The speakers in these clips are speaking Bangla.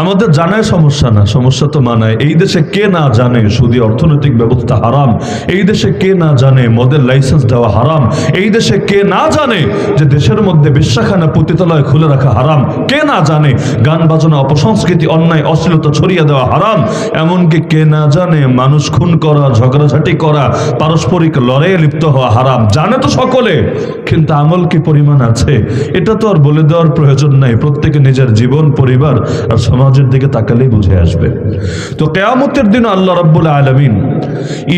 আমাদের জানায় সমস্যা না, সমস্যা তো মানায়। এই দেশে কে না জানে সুদী অর্থনৈতিক ব্যবস্থা হারাম? এই দেশে কে না জানে মদের লাইসেন্স দেওয়া হারাম? এই দেশে কে না জানে যে দেশের মধ্যে বেশ্যাখানা পতিতালয় খুলে রাখা হারাম? কে না জানে গান বাজনা অপসংস্কৃতি অন্যায় অশ্লীলতা ছড়িয়ে দেওয়া হারাম? এমনকি কে না জানে মানুষ খুন করা, ঝগড়াঝাটি করা, পারস্পরিক লড়াইয়ে লিপ্ত হওয়া হারাম? জানে তো সকলে, কিন্তু আমল কি পরিমাণ আছে? এটা তো আর বলে দেওয়ার প্রয়োজন নাই। প্রত্যেকে নিজের জীবন, পরিবার আর সমাজের দিকে তাকালেই বুঝে আসবে। তো কিয়ামতের দিন আল্লাহ রাব্বুল আলামিন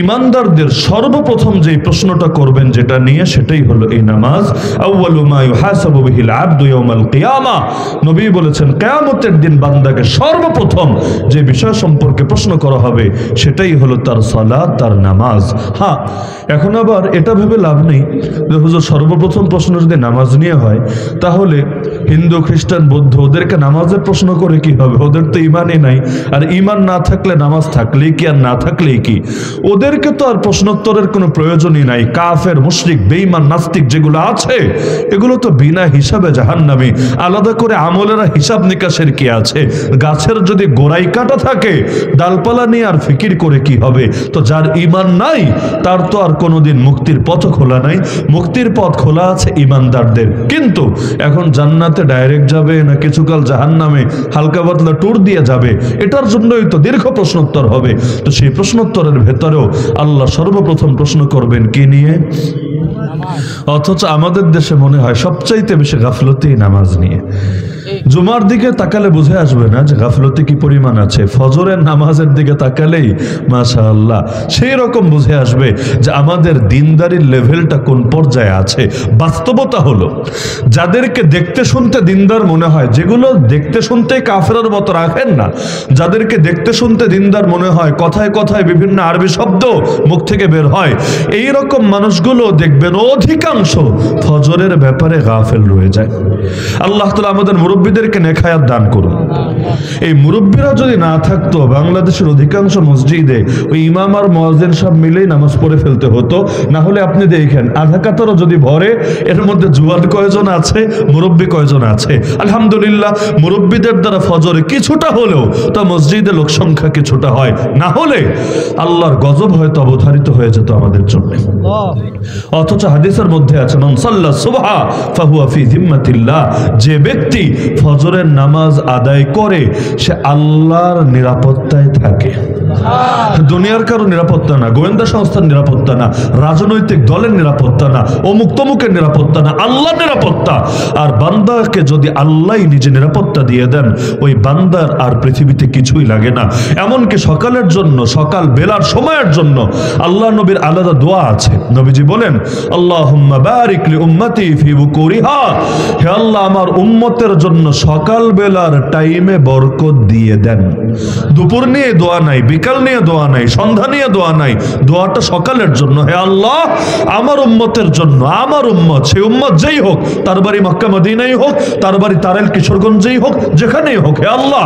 ঈমানদারদের সর্বপ্রথম যে প্রশ্নটা করবেন যেটা নিয়ে, সেটাই হলো এই নামাজ। আউয়ালু মা ইউহাসাবু বিহিল আবদু ইয়াউমাল কিয়ামা। নবী বলেছেন কিয়ামতের দিন বান্দাকে সর্বপ্রথম যে বিষয় সম্পর্কে প্রশ্ন করা হবে সেটাই হলো তার সালাত, তার নামাজ। হ্যাঁ, এখন আবার এটা ভেবে লাভ নেই যে হুজুর সর্বপ্রথম প্রশ্ন যদি নামাজ নিয়ে হয় তাহলে হিন্দু, খ্রিস্টান, বৌদ্ধ ওদেরকে নামাজের প্রশ্ন করে কি হবে? ওদের তো ইমানই নাই। আর ইমান না থাকলে নামাজ থাকলেই কি আর না থাকলেই কি? ওদেরকে তো আর প্রশ্নোত্তরের কোনো প্রয়োজনই নাই। কাফের, মুশরিক, বেঈমান, নাস্তিক যেগুলো আছে এগুলো তো বিনা হিসাবে জাহান্নামী। আলাদা করে আমলেরা হিসাব নিকাশের কি আছে? গাছের যদি গোড়াই কাটা থাকে ডালপালা নিয়ে আর ফিকির করে কি হবে? তো যার ইমান নাই তার তো আর কোনোদিন মুক্তির পথ খোলা নাই। মুক্তির পথ খোলা আছে ইমানদারদের। কিন্তু এখন জান্নাতে ডাইরেক্ট যাবে না কিছুকাল জাহান্নামে হালকা পাতলা ট্যুর দিয়ে যাবে, এটার জন্যই তো দীর্ঘ প্রশ্নোত্তর হবে। তো সেই প্রশ্নোত্তরের ভেতরেও আল্লাহ সর্বপ্রথম প্রশ্ন করবেন কি নিয়ে? অথচ আমাদের দেশে মনে হয় সবচাইতে বেশি গাফলতি নামাজ নিয়ে। জুমার দিকে তাকালে বুঝে আসবে না যে গাফলতি কি পরিমাণ আছে। ফজরের নামাজের দিকে তাকালেই মাশাআল্লাহ সেই রকম বুঝে আসবে যে আমাদের দিনদারির লেভেলটা কোন পর্যায়ে আছে। বাস্তবতা হলো যাদেরকে দেখতে শুনতে দিনদার মনে হয়, যেগুলো দেখতে শুনতে কাফেরের মতো রাখেন না, যাদেরকে দেখতে শুনতে দিনদার মনে হয়, কথায় কথায় বিভিন্ন আরবি শব্দ মুখ থেকে বের হয়, এই রকম মানুষগুলো দেখবেন অধিকাংশ ফজরের ব্যাপারে গাফেল রয়ে যায়। আল্লাহ তাআলা আমাদের মুরব্বীদেরকে নেখায়াত দান করুন। এই মুরব্বীরা যদি না থাকতো বাংলাদেশের অধিকাংশ মসজিদে ওই ইমাম আর মুয়াজ্জিন সব মিলেই নামাজ পড়ে ফেলতে হতো। না হলে আপনি দেখেন আধা কাতারও যদি ভরে, এর মধ্যে জুয়ান কয়জন আছে, মুরব্বী কয়জন আছে? আলহামদুলিল্লাহ মুরব্বীদের দ্বারা ফজরে কিছুটা হলেও তা মসজিদে লোক সংখ্যা কিছুটা হয়, না হলে আল্লাহর গজব হয়তো অবধারিত হয়ে যেত আমাদের জন্য। অথচ হাদিসের মধ্যে আছে মান সাল্লা সুবহা ফাহুয়া ফি জিম্মাতিল্লাহ, যে ব্যক্তি ফজরের নামাজ আদায় করে সে আল্লাহর নিরাপত্তায় থাকে। দুনিয়ার কারো নিরাপত্তা না, গোয়েন্দা সংস্থার নিরাপত্তা না, রাজনৈতিক দলের নিরাপত্তা না, অমুক তমুকের নিরাপত্তা না, আল্লাহর নিরাপত্তা। আর বান্দাকে যদি আল্লাহ নিজে নিরাপত্তা দিয়ে দেন, ওই বান্দার আর পৃথিবীতে কিছুই লাগে না। এমনকি সকালের জন্য, সকাল বেলার সময়ের জন্য আল্লাহ নবীর আলাদা দোয়া আছে। নবীজি বলেন আল্লাহুম্মা বারিক লি উম্মতি ফি বুকুরিহা, হে আল্লাহ আমার উম্মতের জন্য সকাল বেলার টাইমে বরকত দিয়ে দেন। দুপুর নিয়ে দোয়া নাই, বিকাল নিয়ে দোয়া নাই, সন্ধ্যা নিয়ে দোয়া নাই, দোয়াটা সকালের জন্য। হে আল্লাহ আমার উম্মতের জন্য, আমার উম্মত সেই উম্মত যেই হোক, তার বাড়ি মক্কা মদিনাই হোক, তার বাড়ি তারেল কিশোরগঞ্জেই হোক, যেখানেই হোক, হে আল্লাহ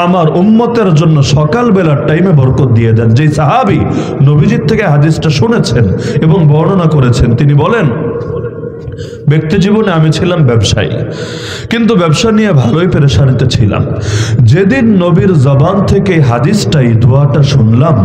আমার উম্মতের জন্য সকাল বেলার টাইমে বরকত দিয়ে দেন। যেই সাহাবী নবীজির থেকে হাদিসটা শুনেছেন এবং বর্ণনা করেছেন, তিনি বলেন ব্যক্তি জীবনে আমি ছিলাম ব্যবসায়ী, কিন্তু ব্যবসা নিয়ে ভালোই পেরেশানিতে ছিলাম। যেদিন নবীর জবান থেকে হাদিসটাই দোয়াটা শুনলাম,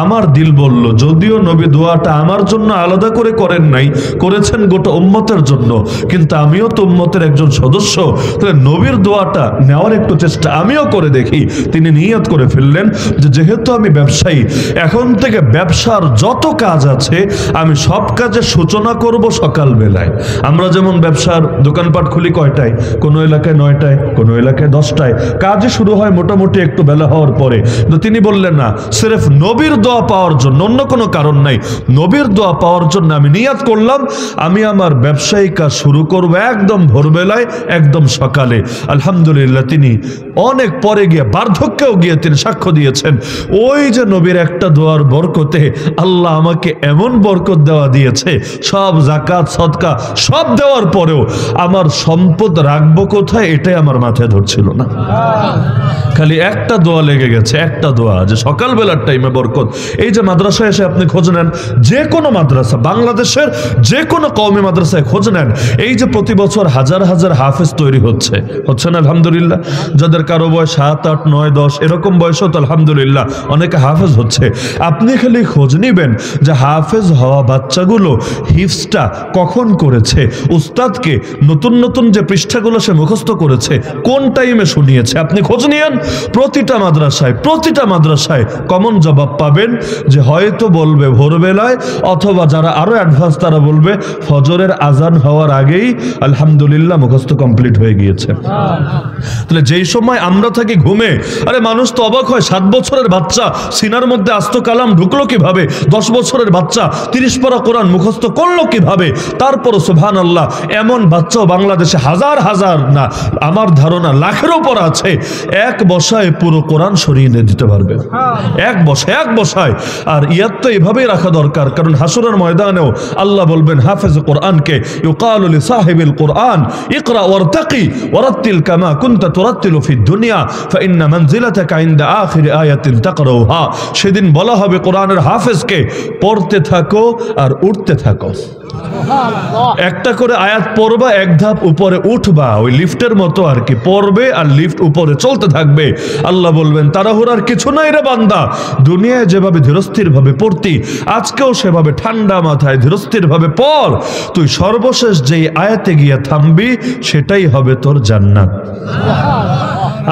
আমার দিল বলল, যদিও নবী দোয়াটা আমার জন্য আলাদা করে করেন নাই, করেছেন গোটা উম্মতের জন্য, কিন্তু আমিও তো উম্মতের একজন সদস্য, তাহলে নবীর দোয়াটা নেওয়ার একটু চেষ্টা আমিও করে দেখি। তিনি নিয়ত করে ফেললেন যে যেহেতু আমি ব্যবসায়ী, এখন থেকে ব্যবসার যত কাজ আছে আমি সব কাজের সূচনা করব সকাল বেলায়। আমরা যেমন ব্যবসার দোকানপাট খুলি কয়টায়, কোনো এলাকায় 9টায়, কোনো এলাকায় 10টায়, কাজই শুরু হয় মোটামুটি একটু বেলা হওয়ার পরে। তো তিনি বললেন না, সিরেফ নবীর দোয়া পাওয়ার জন্য, অন্য কোনো কারণ নাই, নবীর দোয়া পাওয়ার জন্য আমি নিয়াত করলাম আমি আমার ব্যবসায়িক কাজ শুরু করব একদম ভোরবেলায়, একদম সকালে। আলহামদুলিল্লাহ তিনি অনেক পরে গিয়ে, বার্ধক্যেও গিয়ে তিনি সাক্ষ্য দিয়েছেন, ওই যে নবীর একটা দোয়ার বরকতে আল্লাহ আমাকে এমন বরকত দেওয়া দিয়েছে, সব যাকাত সদকা সব দেওয়ার পরেও আমার সম্পদ রাখবো কোথায় এটাই আমার মাথায় ধরছিল না। খালি একটা দোয়া লেগে গেছে, একটা দোয়া, যে সকালবেলার টাইমে বরকত। এই যে মাদ্রাসায় এসে আপনি খোঁজ নেন, যে কোনো মাদ্রাসা, বাংলাদেশের যে কোনো কওমি মাদ্রাসায় খোঁজ নেন, এই যে প্রতি বছর হাজার হাজার হাফেজ তৈরি হচ্ছে না আলহামদুলিল্লাহ। যাদের কারো বয়স 7, 8, 9, 10 এরকম বয়সও তো আলহামদুলিল্লাহ অনেকে হাফেজ হচ্ছে। আপনি খালি খোঁজ নিবেন যে হাফেজ হওয়া বাচ্চাগুলো হিফজটা কখন করেছে, উস্তাদকে নতুন নতুন যে পৃষ্ঠাগুলো সে মুখস্থ করেছে কোন টাইমে শুনিয়েছে। আপনি খোঁজ নিয়েন, প্রতিটা মাদ্রাসায় কমন জবাব পাবেন যে হয়তো বলবে ভোরবেলায়, অথবা যারা আরো অ্যাডভান্স তারা বলবে ফজরের আজান হওয়ার আগেই আলহামদুলিল্লাহ মুখস্থ কমপ্লিট হয়ে গিয়েছে। তাহলে যেই সময় আমরা থাকি ঘুমে, আরে মানুষ তো অবাক হয়, 7 বছরের বাচ্চা সিনার মধ্যে আস্ত কালাম ঢুকলো কিভাবে, 10 বছরের বাচ্চা 30 পারা কোরআন মুখস্থ করলো কিভাবে। তারপরও সুবহানাল্লাহ এমন বাচ্চাও বাংলাদেশে হাজার হাজার না, আমার ধারণা লাখের উপর আছে, এক বসায় পুরো কোরআন সরিয়ে নিয়ে দিতে পারবে, এক বসায়। আর ইয়াত তো এভাবেই রাখা দরকার, কারণ হাসরের ময়দানেও আল্লাহ বলবেন হাফেজ কোরআনকে, ইউকালু লিসাহিবিল কোরআন ইকরা ওয়ারতাকি ওয়ারাত্তিল কামা কুনতা তুরাত্তিলু ফিদ দুনিয়া ফাইন্না মানজিলাতাকা ইনদা আখির আয়াতিন তাকরাউহা। সেদিন বলা হবে কোরআনের হাফেজকে, পড়তে থাকো আর উঠতে থাকো, একটা করে আয়াত পড়বা, এক ধাপ উপরে উঠবা, ওই লিফটের মতো আর কি, পড়বে আর লিফট উপরে চলতে থাকবে। আল্লাহ বলবেন তাড়াহুড়ার কিছু নাই রে বান্দা, দুনিয়ায় যেভাবে ধীরস্থির ভাবে পড়তি আজকেও সেভাবে ঠান্ডা মাথায় ধীরস্থির ভাবে পড়, তুই সর্বশেষ যেই আয়াতে গিয়ে থামবি সেটাই হবে তোর জান্নাত।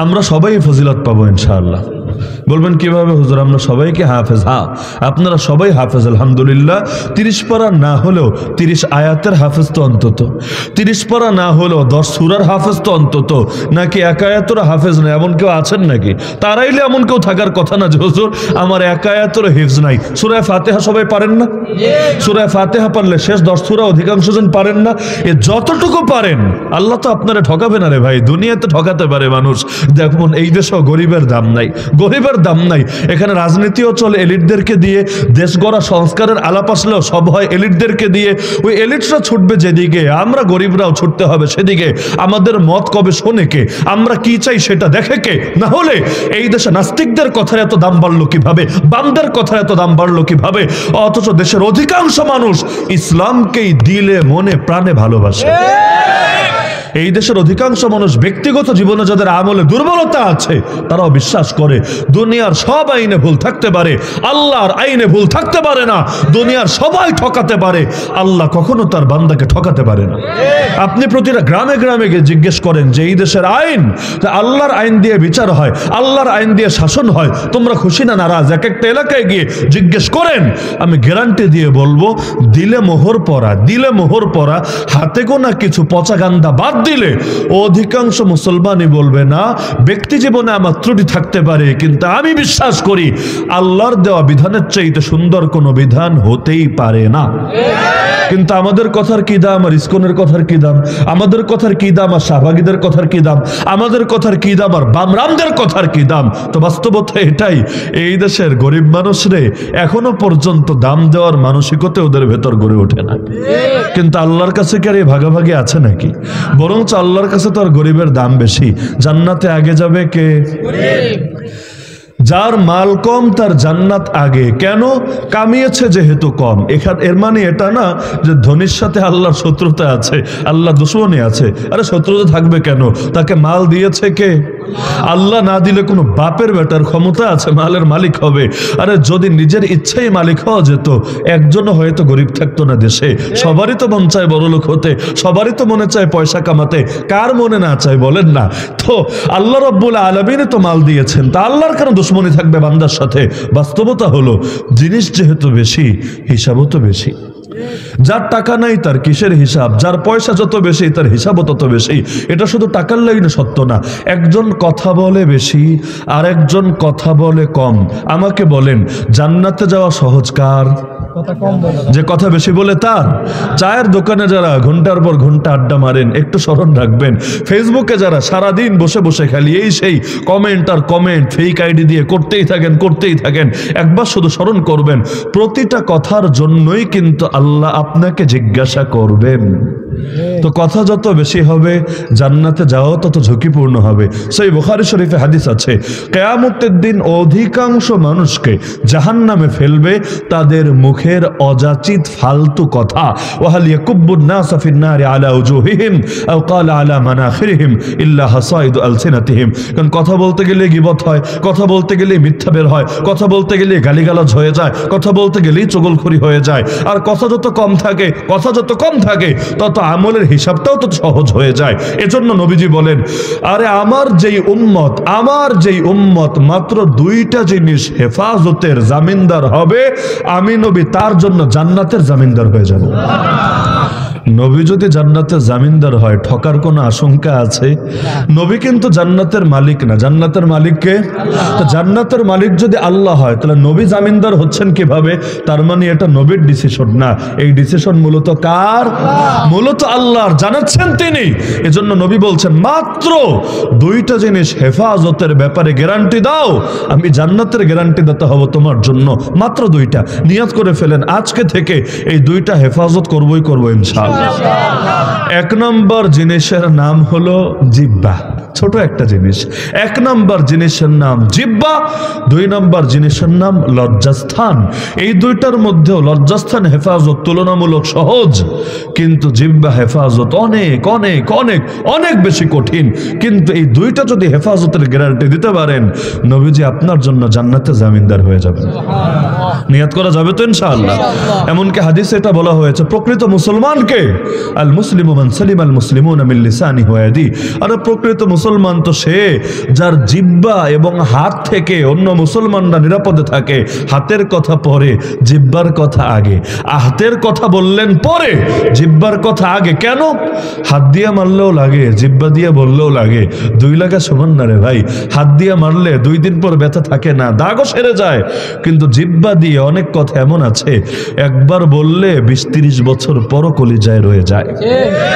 আমরা সবাই ফজিলত পাবো ইনশাআল্লাহ। বলবেন কিভাবে হুজুর, আমরা সবাই কি হাফেজ? হ্যাঁ, আপনারা সবাই হাফেজ আলহামদুলিল্লাহ। 30 পারা না হলেও 30 আয়াতের হাফেজ তো অন্তত, 30 পারা না হলেও 10 সূরার হাফেজ তো অন্তত। নাকি এক আয়াতের হাফেজ নাই এমন কেউ আছেন নাকি? তারাইলে এমন কেউ থাকার কথা না যে হুজুর আমার এক আয়াতের হিফজ নাই। সূরা ফাতিহা সবাই পারেন না? সূরা ফাতিহা পারলে শেষ 10 সূরা অধিকাংশ জন পারেন না? এ যতটুকু পারেন, আল্লাহ তো আপনারা ঠকাবে না রে ভাই, দুনিয়াতে ঠকাতে পারে মানুষ। দেখুন এই দেশেও গরিবের দাম নাই, গরিবের দাম নাই। এখানে রাজনীতিও চলে এলিটদেরকে দিয়ে, দেশ গড়া সংস্কারের আলাপ আসলেও সব হয় এলিটদেরকে দিয়ে। ওই এলিটরা ছুটবে যেদিকে, আমরা গরিবরাও ছুটতে হবে সেদিকে। আমাদের মত কবে শোনে কে, আমরা কি চাই সেটা দেখে কে? না হলে এই দেশে নাস্তিকদের কথার এত দাম বাড়লো কিভাবে, বামদের কথার এত দাম বাড়লো কিভাবে, অথচ দেশের অধিকাংশ মানুষ ইসলামকেই দিলে মনে প্রাণে ভালোবাসে। এই দেশের অধিকাংশ মানুষ ব্যক্তিগত জীবনে যাদের আমলে দুর্বলতা আছে তারাও বিশ্বাস করে দুনিয়ার সব আইনে ভুল থাকতে পারে, আল্লাহর আইনে ভুল থাকতে পারে না। দুনিয়ার সবাই ঠকাতে পারে, আল্লাহ কখনো তার বান্দাকে ঠকাতে পারে না। আপনি প্রতিটা গ্রামে গ্রামে গিয়ে জিজ্ঞেস করেন যে এই দেশের আইন, আল্লাহর আইন দিয়ে বিচার হয়, আল্লাহর আইন দিয়ে শাসন হয়, তোমরা খুশি না নারাজ? এক একটা এলাকায় গিয়ে জিজ্ঞেস করেন, আমি গ্যারান্টি দিয়ে বলবো দিলে মোহর পরা হাতে গোনা কিছু পচা গান্দা বাদ দিলে অধিকাংশ মুসলমানই বলবে না ব্যক্তি জীবনে আমার ত্রুটি থাকতে পারে, কিন্তু আমি বিশ্বাস করি আল্লাহর দেওয়া বিধানের চাইতে সুন্দর কোনো বিধান হতেই পারে না। কিন্তু আমাদের কথার কি দাম আর ইসকনের কথার কি দাম, আমাদের কথার কি দাম আর শাহবাগীদের কথার কি দাম, আমাদের কথার কি দাম আর বামরামদের কথার কি দাম? তো বাস্তবতা এটাই, এই দেশের গরিব মানুষরে এখনো পর্যন্ত দাম দেওয়ার মানসিকতা ওদের ভেতর গড়ে ওঠে না। কিন্তু আল্লাহর কাছে কি আর এই ভাগাভাগি আছে নাকি? বরঞ্চ আল্লাহর কাছে তো আর গরিবের দাম বেশি। জান্নাতে আগে যাবে কে? যার মাল কম তার জান্নাত আগে। কেন? কামিয়েছে যেহেতু কম। এর মানে এটা না যে ধনীর সাথে আল্লাহর শত্রুতা আছে, আল্লাহ দুশমনী আছে। আরে শত্রুতা থাকবে কেন? তাকে মাল দিয়েছে কে? আল্লাহ না দিলে কোনো বাপের বেটার ক্ষমতা আছে মালের মালিক হবে? আরে যদি নিজের ইচ্ছাই মালিক হওয়া যেত একজনও হয়তো গরিব থাকতো না দেশে। সবারই তো মন চায় বড়লোক হতে, সবারই তো মনে চায় পয়সা কামাতে, কার মনে না চায় বলেন না? তো আল্লাহ রাব্বুল আলামিন তো মাল দিয়েছেন, তা আল্লাহর কেন দুশমনী থাকবে বান্দার সাথে? বাস্তবতা হলো জিনিস যেহেতু বেশি, হিসাবও তো বেশি। যার টাকা নাই তার কিসের হিসাব, যার পয়সা যত বেশি তার হিসাবও তত বেশি। এটা শুধু টাকার লাইনে সত্য না। একজন কথা বলে বেশি আর একজন কথা বলে কম। আমাকে বলেন জান্নাতে যাওয়া সহজ কার? যে কথা বেশি বলে তার। চায়ের দোকানে যারা ঘন্টার পর ঘন্টা আড্ডা মারেন একটু স্মরণ রাখবেন, ফেসবুকে যারা সারাদিন বসে বসে খালি এই সেই কমেন্ট আর কমেন্ট ফেক আইডি দিয়ে করতেই থাকেন, একবার শুধু স্মরণ করবেন প্রতিটা কথার জন্যই কিন্তু আল্লাহ আপনাকে জিজ্ঞাসা করবেন। তো কথা যত বেশি হবে জান্নাতে যাওয়া তত ঝুঁকিপূর্ণ হবে। সেই বুখারী শরীফে হাদিস আছে, কিয়ামতের দিন অধিকাংশ মানুষকে জাহান্নামে ফেলবে তাদের মুখের অযাচিত ফালতু কথা। ওয়াহাল ইয়াকুব্বুন নাসা ফিন নারি আলা উজুহিহিম আও ক্বালা আলা মানাখিরিহিম ইল্লা হাসাইদু আলসিনাতিহিম। কারণ কথা বলতে গেলে গীবত হয়, কথা বলতে গেলে মিথ্যা বের হয়, কথা বলতে গেলে গালিগালাজ হয়ে যায়, কথা বলতে গেলেই চগলখড়ি হয়ে যায়। আর কথা যত কম থাকে, কথা যত কম থাকে তত আমলের হিসাবটাও তত সহজ হয়ে যায়। এজন্য নবীজি বলেন, আরে আমার যেই উম্মত মাত্র দুইটা জিনিস হেফাজতের জামিনদার হবে, আমি নবী তার জন্য জান্নাতের জামিনদার হয়ে যাব। নবী যদি জান্নাতের জামিনদার হয় ঠকার কোনো আশঙ্কা আছে? নবী কিন্তু জান্নাতের মালিক না, জান্নাতের মালিক কে? তো জান্নাতের মালিক যদি আল্লাহ হয় তাহলে নবী জামিনদার হচ্ছেন কিভাবে? তার মানে এটা নবীর ডিসিশন না, এই ডিসিশন মূলত কার? মূলত আল্লাহর, জানাচ্ছেন তিনি। এজন্য নবী বলছেন মাত্র দুইটা জিনিস হেফাজতের ব্যাপারে গ্যারান্টি দাও, আমি জান্নাতের গ্যারান্টি দিতে হব তোমার জন্য। মাত্র দুইটা, নিয়ত করে ফেলেন আজকে থেকে এই দুইটা হেফাজত করবই করবো ইনশাআল্লাহ। এক নম্বর জিনিসের নাম হলো জিহ্বা, ছোট একটা জিনিস। এক নম্বর জিনিসের নাম জিহ্বা, দুই নম্বর জিনিসের নাম লজ্জাস্থান। এই দুইটার মধ্যেও লজ্জাস্থান হেফাজত তুলনামূলক সহজ, কিন্তু জিহ্বা হেফাজত অনেক অনেক অনেক অনেক বেশি কঠিন। কিন্তু এই দুইটা যদি হেফাজতের গ্যারান্টি দিতে পারেন, নবীজি আপনার জন্য জান্নাতে জামিনদার হয়ে যাবেন। নিয়ত করা যাবে তো ইনশাআল্লাহ। এমনকি হাদিসে এটা বলা হয়েছে, প্রকৃত মুসলমানকে আল মুসলিমু মান সালিম আল মুসলিমুনা মিন লিসানিহি ওয়া ইয়াদিহি। আর প্রকৃত মুসলমান তো সে যার জিহ্বা এবং হাত থেকে অন্য মুসলমানরা নিরাপদে থাকে। হাতের কথা পরে, জিহ্বার কথা আগে। হাতের কথা বললেন পরে, জিহ্বার কথা আগে। কেন? হাত দিয়ে মারলেও লাগে, জিহ্বা দিয়ে বললেও লাগে, দুই লাগা সমান না রে ভাই। হাত দিয়ে মারলে 2 দিন পর ব্যথা থাকে না, দাগও সেরে যায়। কিন্তু জিহ্বা দিয়ে অনেক কথা এমন আছে একবার বললে 20-30 বছর পরও কলিজায় রয়ে যায়।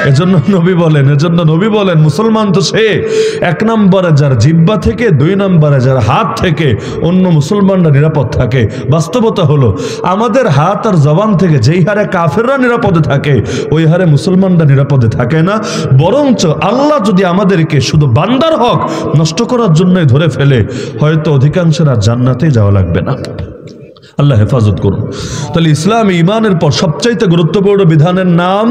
এজন্য নবী বলেন মুসলমান তো সে এক নম্বরে যার জিহ্বা থেকে, 2 নম্বরে যার হাত থেকে অন্য মুসলমানরা নিরাপদ থাকে। বাস্তবতা হলো আমাদের হাত আর জবান থেকে যেই হারে কাফেররা নিরাপদে থাকে ওই হারে মুসলমানরা নিরাপদে থাকে না। বরঞ্চ আল্লাহ যদি আমাদেরকে শুধু বান্দার হক নষ্ট করার জন্যই ধরে ফেলে, হয়তো অধিকাংশের আর জান্নাতেই যাওয়া লাগবে না। আল্লাহ হেফাজত করুন। তাহলে ইসলাম ইমানের পর সবচাইতে গুরুত্বপূর্ণ বিধানের নাম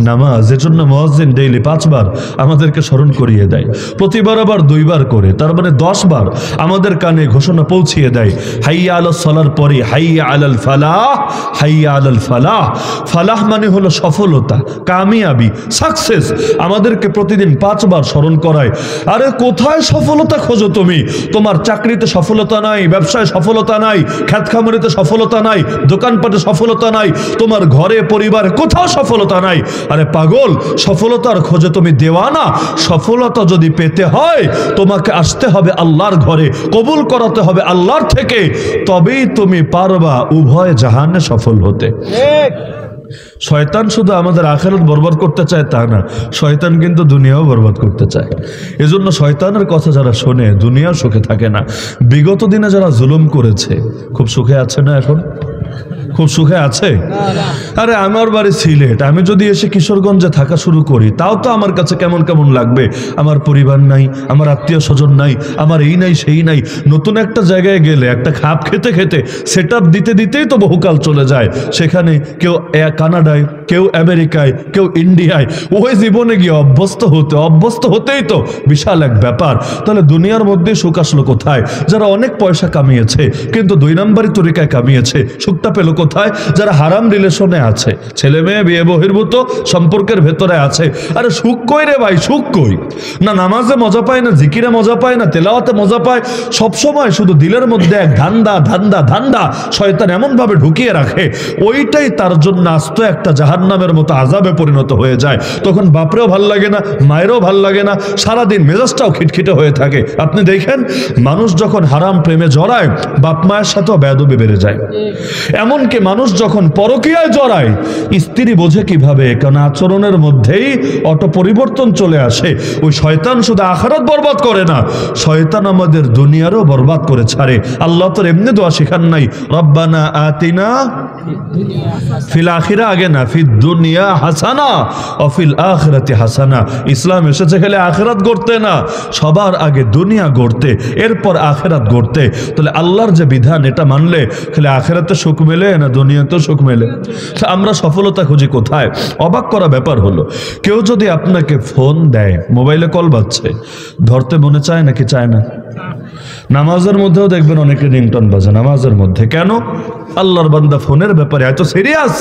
নামাজ। এজন্য মুয়াজ্জিন ডেইলি 5 বার আমাদেরকে স্মরণ করিয়ে দেয়, প্রতিবার আবার 2 বার করে, তার মানে 10 বার আমাদের কানে ঘোষণা পৌঁছিয়ে দেয়, হাইয়া আলাস সালার পরে হাইয়া আলাল ফালাহ, হাইয়া আলাল ফালাহ। ফালাহ মানে হলো সফলতা, কামিয়াবি, সাকসেস। আমাদেরকে প্রতিদিন 5 বার স্মরণ করায়, আরে কোথায় সফলতা খোঁজো তুমি? তোমার চাকরিতে সফলতা নাই, ব্যবসায় সফলতা নাই, খ্যাত খামারিতে সফলতা নাই, দোকানপাটে সফলতা নাই, তোমার ঘরে পরিবারে কোথাও সফলতা নাই। আরে পাগল, সফলতার খোঁজে তুমি দেওয়ানা। সফলতা যদি পেতে হয় তোমাকে আসতে হবে আল্লাহর ঘরে, কবুল করাতে হবে আল্লাহর থেকে, তবেই তুমি পারবা উভয় জাহানে সফল হতে। শয়তান শুধু আমাদের আখিরাত বরবাদ করতে চায় তা না, শয়তান কিন্তু দুনিয়াও বরবাদ করতে চায়। এজন্য শয়তানের কথা যারা শোনে দুনিয়ার সুখে থাকে না। বিগত দিনে যারা জুলুম করেছে খুব সুখে আছে না? এখন খুব সুখে আছে? আরে আমার বাড়ি সিলেট, আমি যদি এসে কিশোরগঞ্জে থাকা শুরু করি তাও তো আমার কাছে কেমন কেমন লাগবে। আমার পরিবার নাই, আমার আত্মীয় স্বজন নাই, আমার এই নাই সেই নাই। নতুন একটা জায়গায় গেলে একটা খাপ খেতে খেতে সেট আপ দিতে দিতেই তো বহুকাল চলে যায়। সেখানে কেউ কানাডায়, কেউ আমেরিকায়, কেউ ইন্ডিয়ায়। ওই জীবনে গিয়ে অভ্যস্ত হতেই তো বিশাল এক ব্যাপার। তাহলে দুনিয়ার মধ্যে সুখ আসলো কোথায়? যারা অনেক পয়সা কামিয়েছে কিন্তু 2 নম্বরই তরিকায় কামিয়েছে, সুখটা পেল কোথায়? যারা হারাম রিলেশনে আছে, ছেলে মেয়ে বিয়ে বহির্ভূত সম্পর্কের ভেতরে আছে। আরে সুখ কই রে ভাই? সুখ কই? না নামাজে মজা পায়, না জিকিরে মজা পায়, না তেলাওয়াতে মজা পায়। সবসময় শুধু দিলের মধ্যে এক ধান্দা ধান্দা ধান্দা শয়তান এমন ভাবে ঢুকিয়ে রাখে, ওইটাই তার জন্য আস্ত একটা জাহান্নামের মতো আযাবে পরিণত হয়ে যায়। তখন বাপরেও ভাল লাগে না, মায়েরও ভাল লাগে না, সারাদিন মেজাজটাও খিটখিটে হয়ে থাকে। আপনি দেখেন মানুষ যখন হারাম প্রেমে জড়ায় বাপ মায়ের সাথেও বেয়াদবি বেড়ে যায়। এমন এমনকি মানুষ যখন পরকীয়ায় জড়ায় স্ত্রী বোঝে কিভাবে, কারণ আচরণের মধ্যেই অটো পরিবর্তন চলে আসে। ওই শয়তান শুধু আখিরাত বরবাদ করে না, শয়তান আমাদের দুনিয়ারও বরবাদ করে ছাড়ে। আল্লাহ তোর এমনি দোয়া শিখান নাই, রব্বানা আতিনা ফিল আখিরা, আগে না ফিদ দুনিয়া হাসানা ও ফিল আখিরাতি হাসানা। ইসলাম এসেছে খালি আখিরাত গড়তে না, সবার আগে দুনিয়া গড়তে, এরপর আখিরাত গড়তে। তাহলে আল্লাহর যে বিধান এটা মানলে খালি আখিরাতে সুখ মেলে না দুনিয়াতেও সুখ মেলে? আমরা সফলতা খুঁজি কোথায়? অবাক করা ব্যাপার হলো, কেউ যদি আপনাকে ফোন দেয়, মোবাইলে কল বাজছে, ধরতে মনে চায় নাকি চায় না? নামাজের মধ্যেও দেখবেন অনেকে রিংটন বাজে নামাজের মধ্যে। কেন? আল্লাহর বান্দা ফোনের ব্যাপারে এত সিরিয়াস,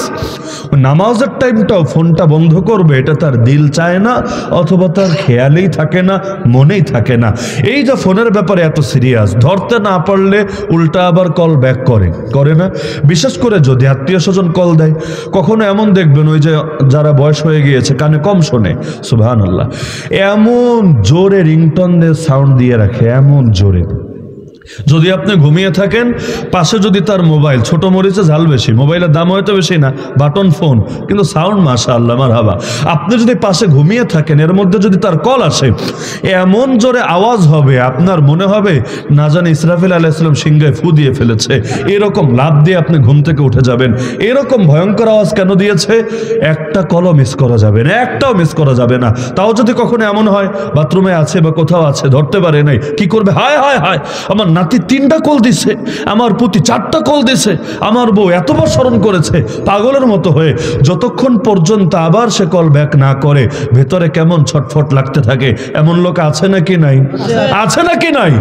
নামাজের টাইমটাও ফোনটা বন্ধ করবে এটা তার দিল চায় না, অথবা তার খেয়ালেই থাকে না, মনেই থাকে না। এই যে ফোনের ব্যাপারে এত সিরিয়াস, ধরতে না পারলে উল্টা আবার কল ব্যাক করে না? বিশেষ করে যদি আত্মীয় স্বজন কল দেয়, কখনো এমন দেখবেন ওই যে যারা বয়স হয়ে গিয়েছে কানে কম শোনে, সুবহানাল্লাহ, এমন জোরে রিংটন দিয়ে সাউন্ড দিয়ে রাখে, এমন জোরে। যদি আপনি ঘুমিয়ে থাকেন, পাশে যদি তার মোবাইল, ছোট মরিচে ঝাল বেশি, মোবাইলের দাম হয়তো বেশি না, বাটন ফোন, কিন্তু সাউন্ড মাশাআল্লাহ মারহাবা। আপনি যদি পাশে ঘুমিয়ে থাকেন, এর মধ্যে যদি তার কল আসে, এমন জোরে আওয়াজ হবে আপনার মনে হবে না জানি ইসরাফিল আলাইহিস সালাম সিংহায় ফু দিয়ে ফেলেছে, এরকম লাফ দিয়ে আপনি ঘুম থেকে উঠে যাবেন। এরকম ভয়ঙ্কর আওয়াজ কেন দিয়েছে? একটা কলও মিস করা যাবে না, একটাও মিস করা যাবে না। তাও যদি কখনো এমন হয় বাথরুমে আছে বা কোথাও আছে, ধরতে পারে নাই, কি করবে? হায় হায় হায়, আমার নাতি 3টা কল দিছে, আমার পুতি 4টা কল দিছে, আমার বউ এতবার স্মরণ করেছে, পাগলের মতো হয়ে যতক্ষণ পর্যন্ত আবার সে কল ব্যাক না করে ভেতরে কেমন ছটফট লাগতে থাকে। এমন লোক আছে নাকি নাই? আছে নাকি নাই?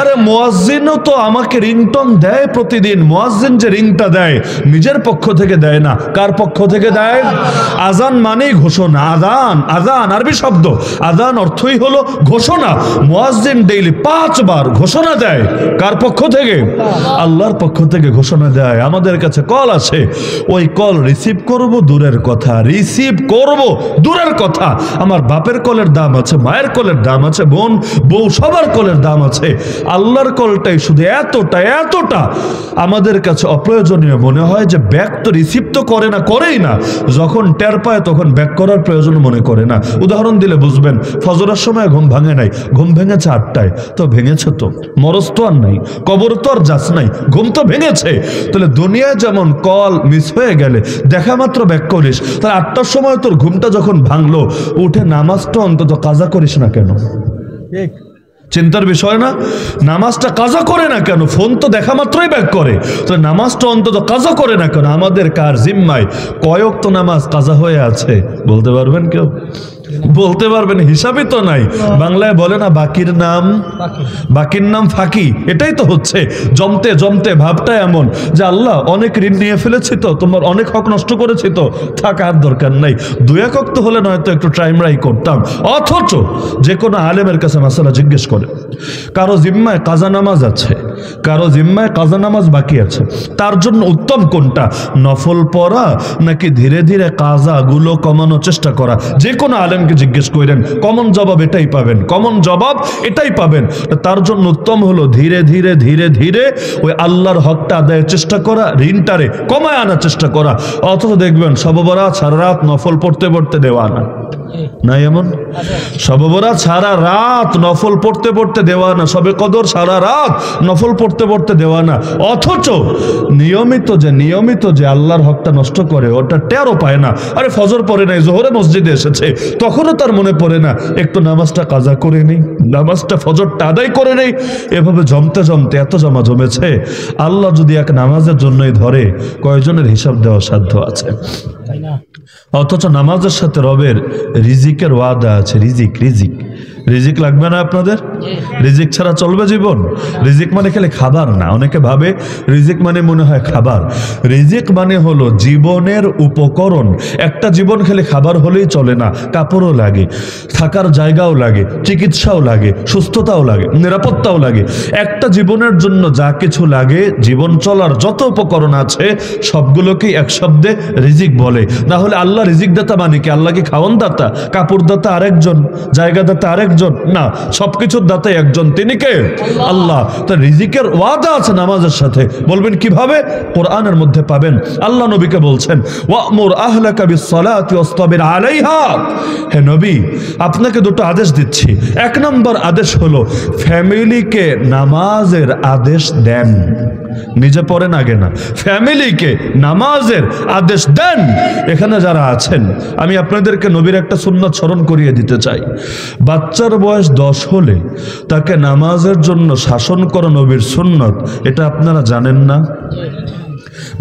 আরে মুয়াজ্জিনও তো আমাকে রিংটন দেয় প্রতিদিন। মুয়াজ্জিন যে রিংটা দেয় নিজের পক্ষ থেকে দেয় না, কার পক্ষ থেকে দেয়? আজান মানেই ঘোষণা। আজান, আজান আরবি শব্দ, আজান অর্থই হলো ঘোষণা। মুয়াজ্জিন ডেইলি 5 বার ঘোষণা দেয়, কার পক্ষ থেকে? আল্লাহর পক্ষ থেকে ঘোষণা দেয়। আমাদের কাছে কল আসে, ওই কল রিসিভ করব দূরের কথা, রিসিভ করব দূরের কথা। আমার বাপের কলের দাম আছে, মায়ের কলের দাম আছে, বোন বউ সবার কলের দাম আছে। আল্লাহর কলটাই শুধু এতটা আমাদের কাছে অপ্রয়োজনীয় মনে হয় যে ব্যাক তো রিসিভ তো করে না, করেই না। যখন টের পায় তখন ব্যাক করার প্রয়োজন মনে করে না। উদাহরণ দিলে বুঝবেন, ফজরের সময় ঘুম ভাঙে নাই, ঘুম ভেঙেছে 8টায়, তো ভেঙেছে তো, মরজ তো আর নাই, কবর তো আর যাস নাই, ঘুম তো ভেঙেছে। তাহলে দুনিয়ায় যেমন কল মিস হয়ে গেলে দেখা মাত্র ব্যাক করিস, তাহলে 8টার সময় তোর ঘুমটা যখন ভাঙলো, উঠে নামাজটা অন্তত কাজা করিস না কেন? চিন্তার বিষয় না? নামাজটা কাজা করে না কেন? ফোন তো দেখা মাত্রই ব্যাক করে, তো নামাজটা অন্তত কাজা করে না কেন? আমাদের কার জিম্মায় কয় ওয়াক্ত নামাজ কাজা হয়ে আছে বলতে পারবেন কেউ? বলতে পারবেন? হিসাবই তো নাই। বাংলায় বলে না বাকির নাম, বাকির নাম ফাঁকি। এটাই তো হচ্ছে, জমতে জমতে ভাবটা এমন যে আল্লাহ অনেক ঋণ নিয়ে ফেলেছি তো, তোমার অনেক হক নষ্ট করেছি তো, থাক আর দরকার নাই, 2-1 ওয়াক্ত হলে নয়তো একটু টাইমরাই করতাম। অথচ যে কোনো আলেমের কাছে মাসালা জিজ্ঞেস করে, কারো জিম্মায় কাজা নামাজ আছে, কারো জিম্মায় কাজা নামাজ বাকি আছে, তার জন্য উত্তম কোনটা? নফল পড়া নাকি ধীরে ধীরে কাজাগুলো কমানোর চেষ্টা করা? যে কোনো আলেমকে জিজ্ঞেস করেন, কমন জবাব এটাই পাবেন, কমন জবাব এটাই পাবেন। তার জন্য উত্তম হলো ধীরে ধীরে ধীরে ধীরে ওই আল্লাহর হকটা আদায়ের চেষ্টা করা, ঋণটারে কমায় আনার চেষ্টা করা। অথচ দেখবেন শবে বরাত সারা রাত নফল পড়তে পড়তে দেওয়ানা, নাই এমন? শবে বরাত সারা রাত নফল পড়তে পড়তে দেওয়ানা, শবে কদর সারা রাত নফল পড়তে পড়তে দেওয়ানা। অথচ নিয়মিত যে আল্লাহর হকটা নষ্ট করে ওটা টেরও পায় না। আরে ফজর পড়ে নাই, জোহরে মসজিদে এসেছে, তখনও তার মনে পড়ে না একটু নামাজটা কাজা করে নেই, নামাজটা ফজরটা আদায় করে নেই। এভাবে জমতে জমতে এত জমা জমেছে, আল্লাহ যদি এক নামাজের জন্যই ধরে কয়জনের হিসাব দেওয়া সাধ্য আছে? অথচ নামাজের সাথে রবের রিজিকের ওয়াদা আছে। রিজিক লাগবে না আপনাদের? রিজিক ছাড়া চলবে জীবন? রিজিক মানে খেলে খাবার না। অনেকে ভাবে রিজিক মানে মনে হয় খাবার। রিজিক মানে হলো জীবনের উপকরণ। একটা জীবন খেলে খাবার হলেই চলে না, কাপড়ও লাগে, থাকার জায়গাও লাগে, চিকিৎসাও লাগে, সুস্থতাও লাগে, নিরাপত্তাও লাগে। একটা জীবনের জন্য যা কিছু লাগে, জীবন চলার যত উপকরণ আছে সবগুলোকেই এক শব্দে রিজিক বলে। না হলে আল্লাহ রিজিক দাতা মানে কি? আল্লাহ কি খাওয়ান দাতা? কাপড় দাতা আরেকজন, জায়গা দাতা আরেকজন, একজন? না, সবকিছুর দাতা একজন, তিনি কে? আল্লাহ। তো রিজিকের ওয়াদা আছে নামাজের সাথে। বলবেন কিভাবে? কোরআনের মধ্যে পাবেন। আল্লাহ নবীকে বলছেন, ওয়ামুর আহলাকা বিসসালাতি ওয়াসতাবির আলাইহা। হে নবী, আপনাকে দুটো আদেশ দিচ্ছি। এক নম্বর আদেশ হলো ফ্যামিলিকে নামাজের আদেশ দেন। নিজে পড়েন আগে না, ফ্যামিলিকে নামাজের আদেশ দেন। এখানে যারা আছেন, আমি আপনাদেরকে নবীর একটা সুন্নাত স্মরণ করিয়ে দিতে চাই। বাচ্চার বয়স 10 হলে তাকে নামাজের জন্য শাসন করা নবীর সুন্নাত, এটা আপনারা জানেন না?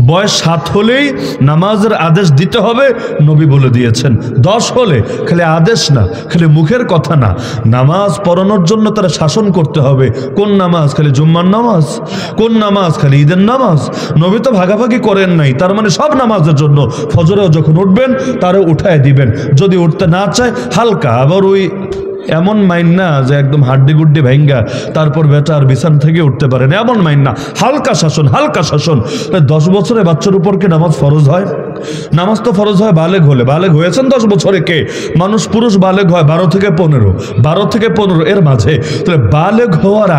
বয়স 7 হলেই নামাজের আদেশ দিতে হবে, নবী বলে দিয়েছেন। 10 হলে খালি আদেশ না, খালি মুখের কথা না, নামাজ পড়ানোর জন্য তারা শাসন করতে হবে। কোন নামাজ? খালি জুম্মার নামাজ? কোন নামাজ? খালি ঈদের নামাজ? নবী তো ভাগাভাগি করেন নাই, তার মানে সব নামাজের জন্য। ফজরেও যখন উঠবেন তারা উঠায় দিবেন, যদি উঠতে না চায় হালকা। আবার ওই এমন মাইন না যে একদম হাড্ডি গুড্ডি ভাঙ্গা তারপর বেটা আর বিছান থেকে উঠতে পারে না, এমন মাইন না। হালকা শাসন, হালকা শাসন। 10 বছরের বাচ্চার উপর কি নামাজ ফরজ হয়? নামাজ তো ফরজ হয় বালেগ হলে। বালেগ হয়েছেন 10 বছরে কে? মানুষ, পুরুষ বালেগ হয় 12 থেকে 15, 12 থেকে 15 এর মাঝে। তাহলে বালেগ হওয়ার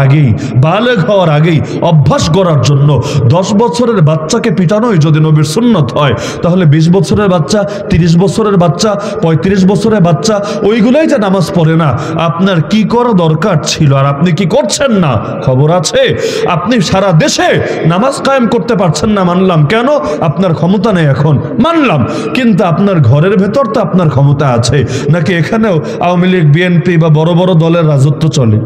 আগেই অভ্যাস করার জন্য 10 বছরের বাচ্চাকে পিটানোই যদি নবীর সুন্নত হয়, তাহলে 20 বছরের বাচ্চা, 30 বছরের বাচ্চা, 35 বছরের বাচ্চা, ওইগুলাই যে নামাজ পড়ে না, আপনার কি করা দরকার ছিল আর আপনি কি করছেন না খবর আছে? আপনি সারা দেশে নামাজ কায়েম করতে পারছেন না, মানলাম। কেন? আপনার ক্ষমতা নেই এখন, মানলাম। কিন্তু আপনার ঘরের ভেতর তো আপনার ক্ষমতা আছে নাকি? এখানেও আওয়ামী লীগ, বিএনপি বা বড় বড় দলের রাজত্ব চলে।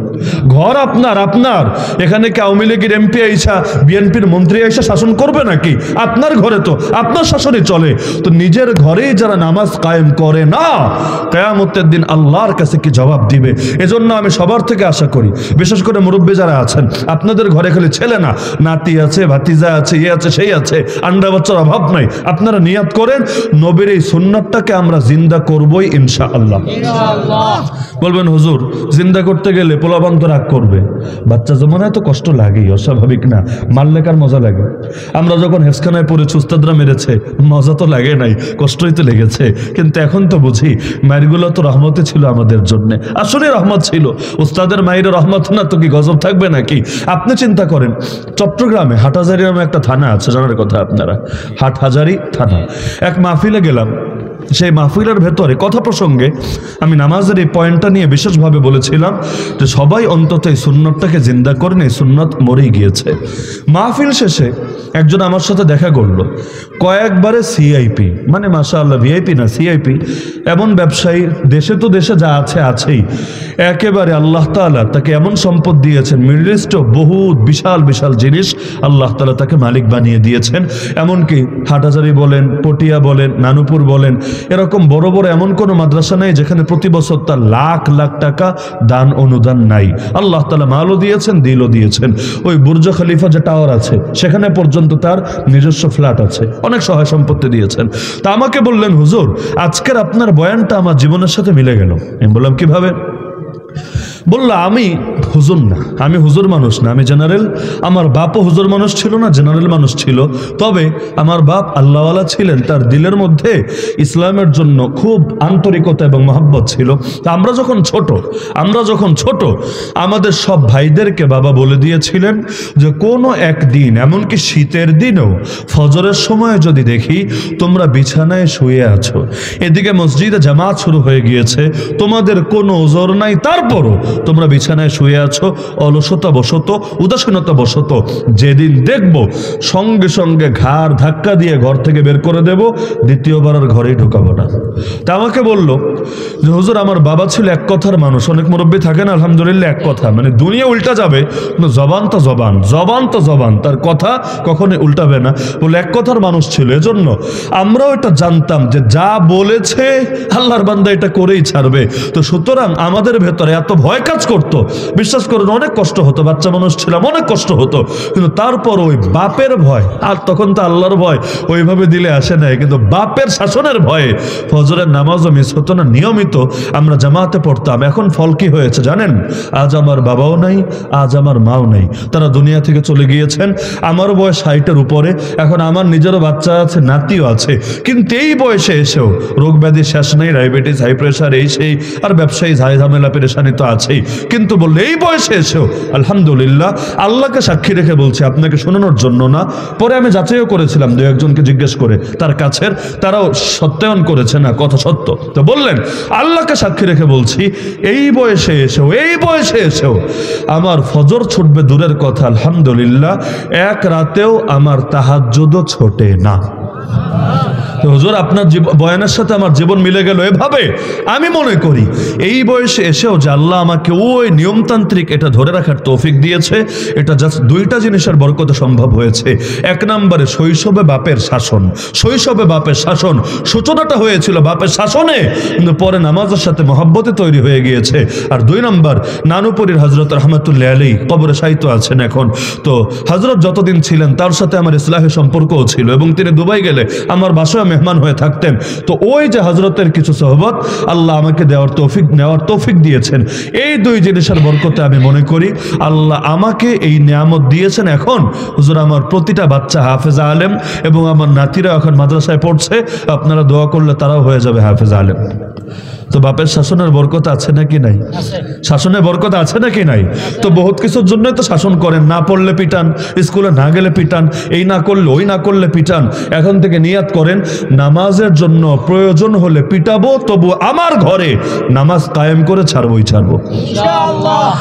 ঘর আপনার, এখানে কি আওয়ামী লীগের এমপি আইসা, বিএনপির মন্ত্রী আইসা শাসন করবে নাকি? আপনার ঘরে তো আপনার শাসনই চলে। তো নিজের ঘরেই যারা নামাজ কায়েম করে না, কিয়ামতের দিন আল্লাহর কাছে কি জবাব দিবে? এজন্য আমি সবার থেকে আশা করি, বিশেষ করে মুরব্বী যারা আছেন, আপনাদের ঘরে খালি ছেলে না, নাতি আছে, ভাতিজা আছে, ইয়ে আছে, সেই আছে, আন্ডা বাচ্চার অভাব নাই। আপনারা নিয়াত করেন নবীর এই সুন্নাতটাকে আমরা জিন্দা করবই ইনশাআল্লাহ। বলবেন হুজুর, জিন্দা করতে গেলে পোলাপান তো রাগ করবে। বাচ্চা জমানায় তো কষ্ট লাগেই, অস্বাভাবিক না। মারলে কার মজা লাগে? আমরা যখন হেফখানায় পড়েছি, উস্তাদরা মেরেছে, মজা তো লাগে নাই, কষ্টই তো লেগেছে। কিন্তু এখন তো বুঝি মায়েরগুলো তো রহমতে ছিল আমাদের জন্য, আসলে রহমত ছিল। উস্তাদের মায়ের রহমত না তো কি গজব থাকবে নাকি? আপনি চিন্তা করেন, চট্টগ্রামে হাটহাজারী নামে একটা থানা আছে, জানার কথা আপনারা, হাটহাজারী থানা। এক মাহফিলে গেলাম, সেই মাহফিলের ভেতরে কথা প্রসঙ্গে আমি নামাজের এই পয়েন্টটা নিয়ে বিশেষভাবে বলেছিলাম যে সবাই অন্তত এই সুন্নতটাকে জিন্দা করেন, এই সুন্নত মরেই গিয়েছে। মাহফিল শেষে একজন আমার সাথে দেখা করলো, কয়েকবারে সিআইপি, মানে মাশাআল্লাহ ভিআইপি না সিআইপি, এমন ব্যবসায়ী, দেশে তো দেশে যা আছে আছেই, একেবারে আল্লাহ তাআলা তাকে এমন সম্পদ দিয়েছেন, মিডল ইস্টও বহুত বিশাল বিশাল জিনিস আল্লাহ তাআলা তাকে মালিক বানিয়ে দিয়েছেন। এমনকি হাটহাজারী বলেন, পটিয়া বলেন, নানুপুর বলেন, এরকম বড় বড় এমন কোনো মাদ্রাসা নেই যেখানে প্রতি বছর তার লাখ লাখ টাকা দান অনুদান নাই। আল্লাহ তাআলা মালও দিয়েছেন, দিলও দিয়েছেন। ওই বুর্জ খলিফা যে টাওয়ার আছে, সেখানে পর্যন্ত তার নিজস্ব ফ্ল্যাট আছে, অনেক সহায় সম্পত্তি দিয়েছেন। তা আমাকে বললেন, হুজুর আজকের আপনার বয়ানটা আমার জীবনের সাথে মিলে গেল। আমি বললাম কিভাবে? বলল, আমি হুজুর না, আমি হুজুর মানুষ না, আমি জেনারেল। আমার বাপও হুজুর মানুষ ছিল না, জেনারেল মানুষ ছিল। তবে আমার বাপ আল্লাহওয়ালা ছিলেন, তার দিলের মধ্যে ইসলামের জন্য খুব আন্তরিকতা এবং মহব্বত ছিল। তা আমরা যখন ছোট আমাদের সব ভাইদেরকে বাবা বলে দিয়েছিলেন যে কোনো একদিন, এমনকি শীতের দিনেও ফজরের সময় যদি দেখি তোমরা বিছানায় শুয়ে আছো, এদিকে মসজিদে জামাত শুরু হয়ে গিয়েছে, তোমাদের কোনো ওজর নাই, তারপরও তোমরা বিছানায় শুয়ে আছো অলসতা বশত, উদাসীনতা বশত, যেদিন দেখব সঙ্গে সঙ্গে ঘাড় ধাক্কা দিয়ে ঘর থেকে বের করে দেব, দ্বিতীয়বার আর ঘরেই ঢুকাবো না। তা আমাকে বলল যে হুজুর আমার বাবা ছিল এক কথার মানুষ। অনেক মুরব্বী থাকেন আলহামদুলিল্লাহ এক কথা, মানে দুনিয়া উল্টা যাবে, জবান তো জবান, তার কথা কখনোই উল্টাবে না। বলে এক কথার মানুষ ছিল, এজন্য আমরাও এটা জানতাম যে যা বলেছে আল্লাহর বান্দা এটা করেই ছাড়বে। তো সুতরাং আমাদের ভেতরে এত ভয় কাজ করতো, বিশ্বাস করুন অনেক কষ্ট হতো, বাচ্চা মানুষ ছিলাম, অনেক কষ্ট হতো, কিন্তু তারপর ওই বাপের ভয়, আর তখন তো আল্লাহর ভয় ওইভাবে দিলে আসে নাই, কিন্তু বাপের শাসনের ভয়ে ফজরের নামাজও মিস হতো না, নিয়মিত আমরা জামাতে পড়তাম। এখন ফল কি হয়েছে জানেন? আজ আমার বাবাও নাই, আজ আমার মাও নাই, তারা দুনিয়া থেকে চলে গিয়েছেন। আমার বয়স 60-এর উপরে, এখন আমার নিজেরও বাচ্চা আছে, নাতিও আছে, কিন্তু এই বয়সে এসেও রোগ ব্যাধি শেষ নেই, ডায়াবেটিস, হাই প্রেশার, এই সেই, আর ব্যবসায়ী ঝাই ঝামেলা পেরেশানি তো আছেই, কিন্তু বললে এই বয়সে এসেও আলহামদুলিল্লাহ, আল্লাহকে সাক্ষী রেখে বলছি, আপনাকে শোনানোর জন্য না, পরে আমি যাচাইও করেছিলাম দু একজনকে জিজ্ঞেস করে, তার কাছের, তারাও সত্যায়ন করেছে না কথা সত্য, তো বললেন আল্লাহকে সাক্ষী রেখে বলছি, এই বয়সে এসেও আমার ফজর ছুটবে দূরের কথা, আলহামদুলিল্লাহ এক রাতেও আমার তাহাজ্জুদও ছোটে না। হুজুর আপনার বয়ানের সাথে আমার জীবন মিলে গেল এভাবে। আমি মনে করি এই বয়সে এসেও যে আল্লাহ আমাকে ওই নিয়মতান্ত্রিক এটা ধরে রাখার তৌফিক দিয়েছে, এটা জাস্ট দুইটা জিনিসের বরকতে সম্ভব হয়েছে। এক নম্বরে শৈশবে বাপের শাসন, সূচনাটা হয়েছিল বাপের শাসনে, কিন্তু পরে নামাজের সাথে মহব্বতে তৈরি হয়ে গিয়েছে। আর দুই নম্বর, নানুপুরীর হযরত রহমাতুল্লাহ আলাইহি কবরে শায়িত আছেন এখন, তো হযরত যতদিন ছিলেন তার সাথে আমার ইসলাহি সম্পর্কও ছিল, এবং তিনি দুবাই গেলে আমার বাসায় মেহমান হয়ে থাকতেন। তো ওই যে হযরতের কিছু সোহবত আল্লাহ আমাকে নেওয়ার তৌফিক দিয়েছেন, এই দুই জিনিসের বরকতে আমি মনে করি আল্লাহ আমাকে এই নিয়ামত দিয়েছেন। এখন হুজুর আমার প্রতিটা বাচ্চা হাফেজা আলেম, এবং আমার নাতিরা এখন মাদ্রাসায় পড়ছে, আপনারা দোয়া করলে তারাও হয়ে যাবে হাফেজা আলেম। তো বাপের শাসনের বরকত আছে নাকি নাই? শাসনের বরকত আছে নাকি নাই? তো বহুত কিছুর জন্য তো শাসন করেন, না পড়লে পিটান, স্কুলে না গেলে পিটান, এই না করলে ওই না করলে পিটান। এখন থেকে নিয়াত করেন নামাজের জন্য প্রয়োজন হলে পিটাবো, তবু আমার ঘরে নামাজ কায়েম করে ছাড়বো ইনশাআল্লাহ।